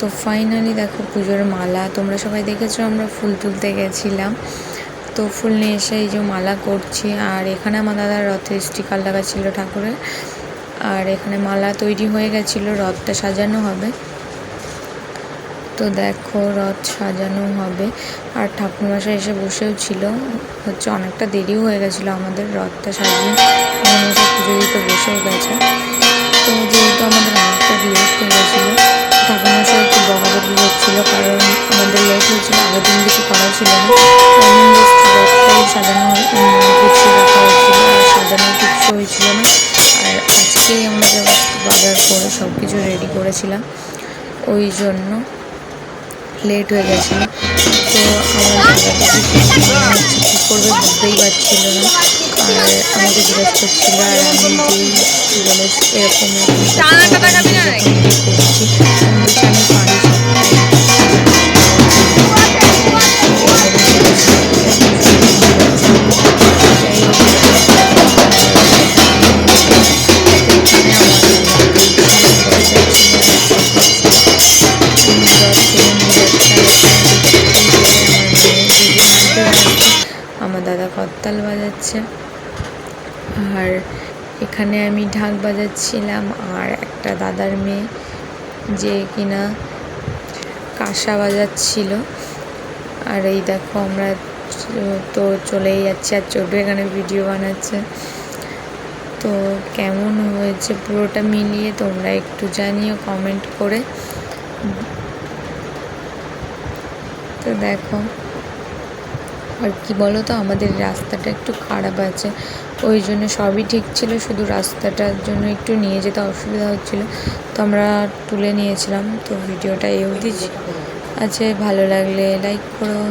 তো ফাইনালি দেখো পুজোর মালা, তোমরা সবাই দেখেছো আমরা ফুল তুলতে গেছিলাম, তো ফুল নিয়ে এসে এই যে মালা করছি। আর এখানে আমার দাদার রথের স্টিকার লাগা ছিল ঠাকুরের, আর এখানে মালা তৈরি হয়ে গেছিলো, রথটা সাজানো হবে। তো দেখো রথ সাজানো হবে, আর ঠাকুরমশাই এসে বসেও ছিল, অনেকটা দেরিও হয়ে গেছিলো আমাদের রথটা সাজিয়ে, ঠাকুরমশাই পুজো দিতে বসেও গেছে। তো যেহেতু আমাদের অনেকটা লেট হয়ে গেছিলো, ঠাকুরমশাই একটু বকাবকি হচ্ছিলো, কারণ আমাদের লেট হয়েছিলো, আগের দিন কিছু করা ছিল না, একদিন জাস্ট রথটাই সাজানো গুছিয়ে রাখা হচ্ছিলো, আর সাজানোর কিচ্ছু হয়েছিল না। আর আজকেই আমরা জাস্ট বাজার করে সব কিছু রেডি করেছিলাম, ওই জন্য লেট হয়ে গেছিলো। তো আমার দাদাটা কী করবে বুঝতেই পারছিল না, আর আমাকে জিজ্ঞেস করছিল, আর আমি যেই বলেছি এরকম করছি, আমি পারি আমার দাদা করতাল বাজাচ্ছে, আর এখানে আমি ঢাক বাজাচ্ছিলাম, আর একটা দাদার মেয়ে যে কিনা কাঁসা বাজাচ্ছিল। আর এই দেখো আমরা তো চলেই যাচ্ছি, আর ছোটো এখানে ভিডিও বানাচ্ছে। তো কেমন হয়েছে পুরোটা মিলিয়ে তোমরা একটু জানিও কমেন্ট করে। তো দেখো, আর কি বলো তো, আমাদের রাস্তাটা একটু খারাপ আছে, ওই জন্য সবই ঠিক ছিল, শুধু রাস্তাটার জন্য একটু নিয়ে যেতে অসুবিধা হচ্ছিলো, তো আমরা তুলে নিয়েছিলাম। তো ভিডিওটা এই অবধি আছে, ভালো লাগলে লাইক করো।